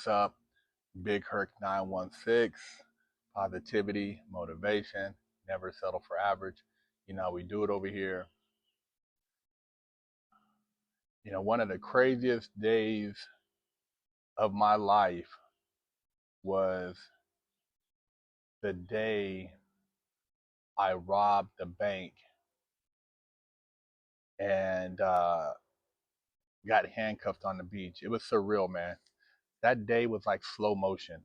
What's up? BigHerc916, positivity, motivation, never settle for average. You know how we do it over here. You know, one of the craziest days of my life was the day I robbed the bank and got handcuffed on the beach. It was surreal, man. That day was like slow motion,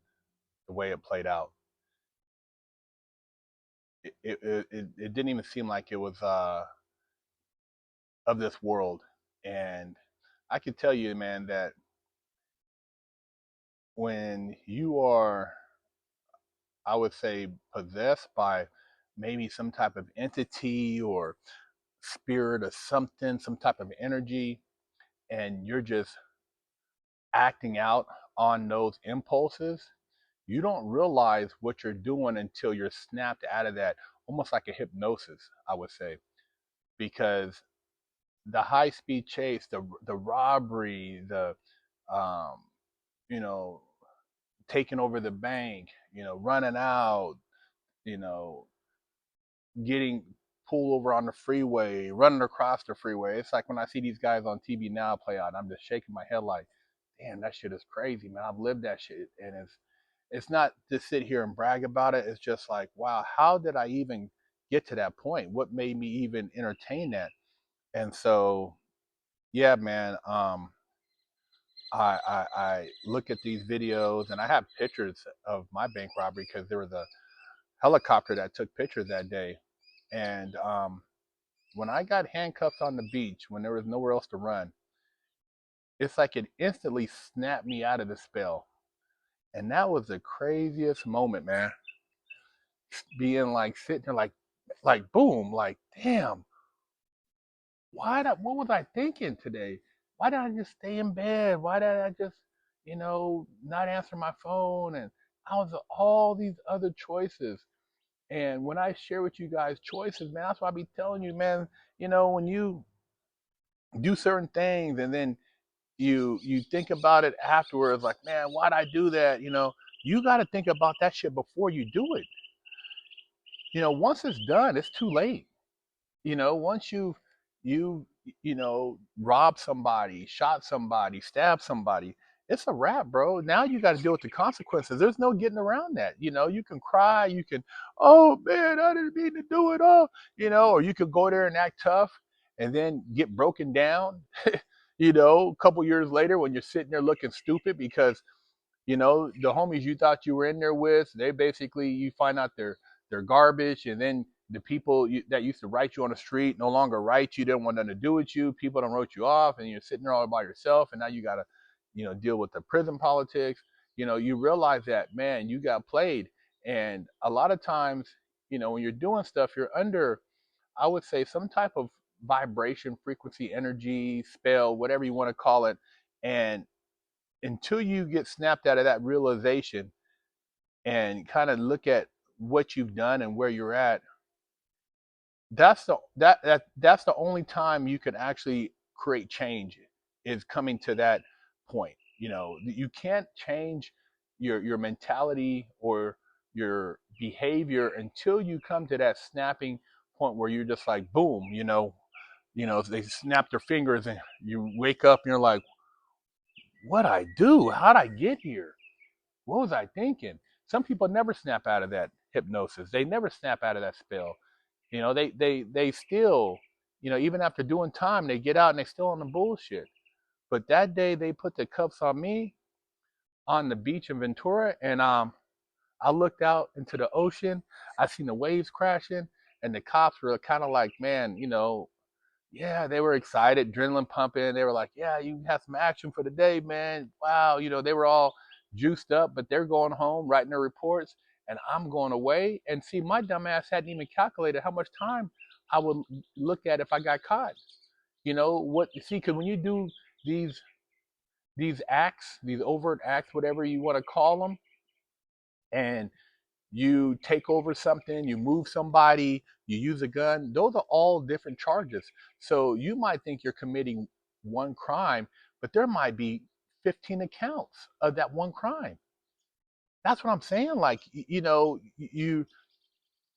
the way it played out. It didn't even seem like it was of this world. And I can tell you, man, that when you are, I would say, possessed by maybe some type of entity or spirit or something, some type of energy, and you're just acting out on those impulses, you don't realize what you're doing until you're snapped out of that, almost like a hypnosis, I would say, because the high speed chase, the robbery, the um, you know, taking over the bank, running out, you know, getting pulled over on the freeway, running across the freeway. It's like when I see these guys on TV now play out, I'm just shaking my head like, damn, that shit is crazy, man. I've lived that shit. And it's not to sit here and brag about it. It's just like, wow, how did I even get to that point? What made me even entertain that? And so, yeah, man, I look at these videos and I have pictures of my bank robbery because there was a helicopter that took pictures that day. And when I got handcuffed on the beach, when there was nowhere else to run, it's like it instantly snapped me out of the spell. And that was the craziest moment, man. Being like sitting there like boom, like damn, what was I thinking today? Why did I just stay in bed? Why did I just, not answer my phone? And I was all these other choices. And when I share with you guys choices, man, that's why I be telling you, man, when you do certain things and then you think about it afterwards, like, man, why'd I do that? You got to think about that shit before you do it. Once it's done, it's too late. Once you robbed somebody, shot somebody, stabbed somebody, it's a wrap, bro. Now you got to deal with the consequences. There's no getting around that. You can cry, you can, oh man, I didn't mean to do it all, or you could go there and act tough and then get broken down, a couple years later when you're sitting there looking stupid because the homies you thought you were in there with, they basically, you find out they're garbage, and then the people that used to write you on the street no longer write you, didn't want nothing to do with you. People don't wrote you off, and you're sitting there all by yourself, and now you got to, deal with the prison politics. You realize that, man, you got played. And a lot of times, when you're doing stuff, you're under, I would say, some type of vibration, frequency, energy, spell, whatever you want to call it. And until you get snapped out of that realization and kind of look at what you've done and where you're at, that's the only time you can actually create change, is coming to that point. You can't change your mentality or your behavior until you come to that snapping point where you're just like boom, they snap their fingers and you wake up and you're like, what I do? How'd I get here? What was I thinking? Some people never snap out of that hypnosis. They never snap out of that spell. They still, even after doing time, they get out and they still on the bullshit. But that day they put the cuffs on me on the beach in Ventura, and I looked out into the ocean. I seen the waves crashing, and the cops were kind of like, man, yeah, they were excited, adrenaline pumping. They were like, yeah, you have some action for the day, man. Wow, they were all juiced up, but they're going home, writing their reports, and I'm going away. And see, my dumb ass hadn't even calculated how much time I would look at if I got caught. Because when you do these acts, these overt acts, whatever you want to call them, and you take over something, you move somebody, you use a gun, those are all different charges. So you might think you're committing one crime, but there might be 15 accounts of that one crime. That's what I'm saying. Like,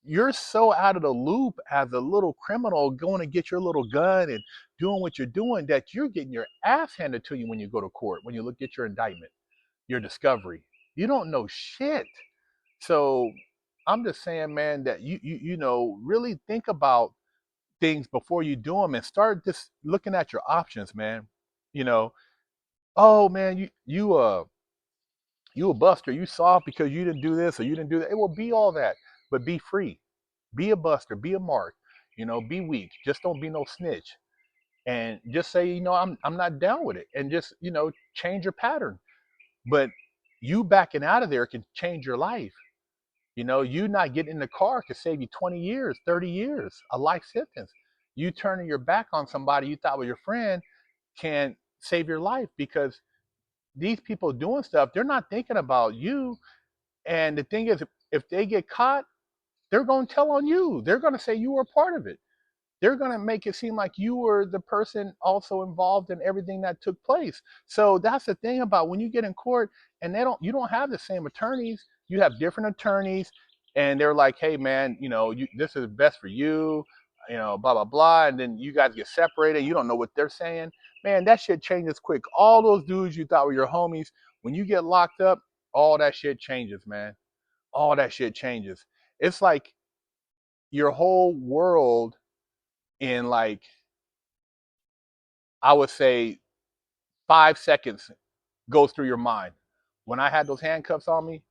you're so out of the loop as a little criminal going to get your little gun and doing what you're doing that you're getting your ass handed to you when you go to court, when you look at your indictment, your discovery. You don't know shit. So I'm just saying, man, that really think about things before you do them and start just looking at your options, man. You know, oh man, you a buster, you soft because you didn't do this or you didn't do that. It will be all that, but be free. Be a buster, be a mark, be weak. Just don't be no snitch. And just say, I'm not down with it. And just, change your pattern. But you backing out of there can change your life. You not getting in the car could save you 20 years, 30 years, a life sentence. You turning your back on somebody you thought was your friend can save your life, because these people doing stuff, they're not thinking about you. And the thing is, if they get caught, they're going to tell on you. They're going to say you were a part of it. They're going to make it seem like you were the person also involved in everything that took place. So that's the thing about when you get in court and you don't have the same attorneys. You have different attorneys, and they're like, hey man, this is best for you, blah, blah, blah. And then you guys get separated. You don't know what they're saying. Man, that shit changes quick. All those dudes you thought were your homies, when you get locked up, all that shit changes, man. All that shit changes. It's like your whole world in, like, I would say 5 seconds goes through your mind. When I had those handcuffs on me,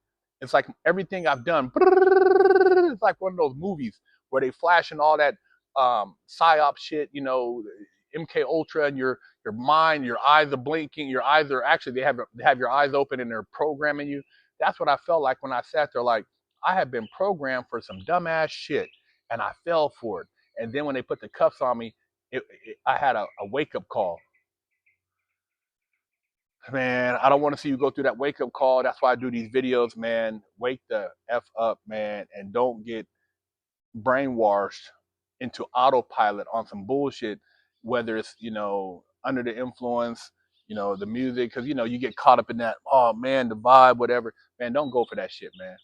it's like everything I've done, it's like one of those movies where they flashing all that psyop shit, MK Ultra, and your mind, your eyes are blinking, your eyes are actually, they have your eyes open and they're programming you. That's what I felt like when I sat there. Like, I had been programmed for some dumbass shit and I fell for it. And then when they put the cuffs on me, I had a wake up call. Man, I don't want to see you go through that wake up call. That's why I do these videos, man. Wake the F up, man, and don't get brainwashed into autopilot on some bullshit, whether it's, under the influence, the music, because, you get caught up in that, oh man, the vibe, whatever. Man, don't go for that shit, man.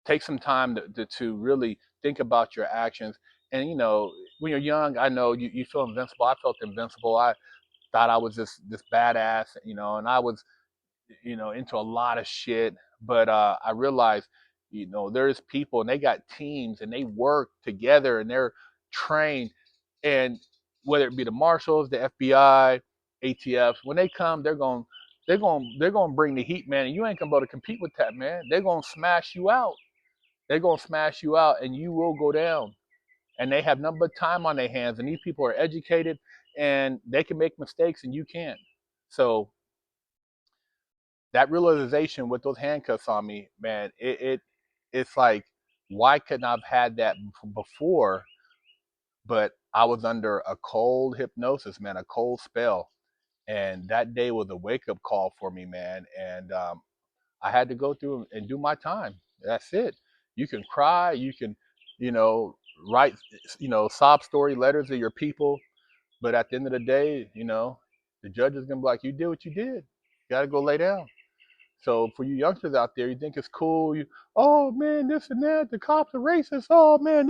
Take some time to really think about your actions. And, when you're young, I know you feel invincible. I felt invincible. I thought I was this badass, and I was, into a lot of shit. But I realized, there's people and they got teams and they work together and they're trained. And whether it be the marshals, the FBI, ATF, when they come, they're going to bring the heat, man. And you ain't gonna be able to compete with that, man. They're going to smash you out. They're going to smash you out and you will go down. And they have nothing but time on their hands. And these people are educated and they can make mistakes and you can't. So that realization with those handcuffs on me, man, it's like, why couldn't I have had that before? But I was under a cold hypnosis, man, a cold spell. And that day was a wake up call for me, man. And I had to go through and do my time. That's it. You can cry, you can, you know, write, sob story letters to your people. But at the end of the day, the judge is going to be like, you did what you did. You got to go lay down. So for you youngsters out there, you think it's cool. Oh man, this and that. The cops are racist. Oh man,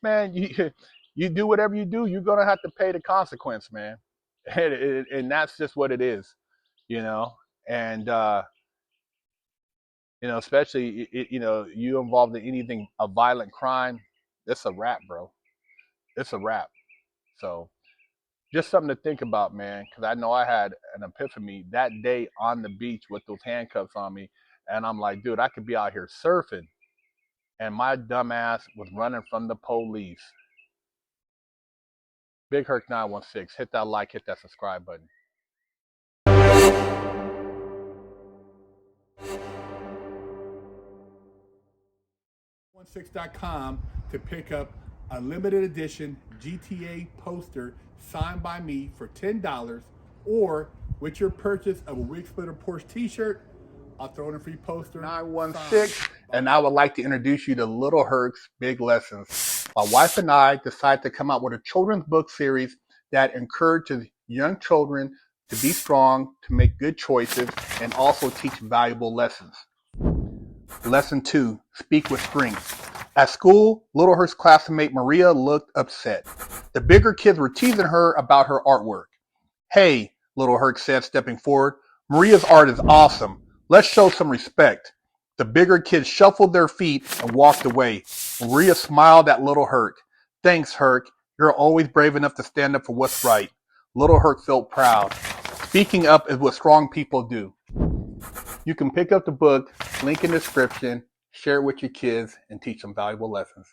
man, you do whatever you do, you're going to have to pay the consequence, man. And that's just what it is, you know. And especially you involved in anything, a violent crime, it's a wrap, bro. It's a wrap. So just something to think about, man, because I know I had an epiphany that day on the beach with those handcuffs on me. And I'm like, dude, I could be out here surfing. And my dumb ass was running from the police. BigHerc916, hit that like, hit that subscribe button. 16.com to pick up a limited edition GTA poster signed by me for $10, or with your purchase of a Wig Splitter Porsche t-shirt, I'll throw in a free poster. 916, and I would like to introduce you to Little Herc's Big Lessons. My wife and I decided to come out with a children's book series that encourages young children to be strong, to make good choices, and also teach valuable lessons. Lesson 2, speak with strength. At school, Little Herc's classmate Maria looked upset. The bigger kids were teasing her about her artwork. Hey, Little Herc said, stepping forward, Maria's art is awesome. Let's show some respect. The bigger kids shuffled their feet and walked away. Maria smiled at Little Herc. Thanks, Herc. You're always brave enough to stand up for what's right. Little Herc felt proud. Speaking up is what strong people do. You can pick up the book, link in the description, share it with your kids, and teach them valuable lessons.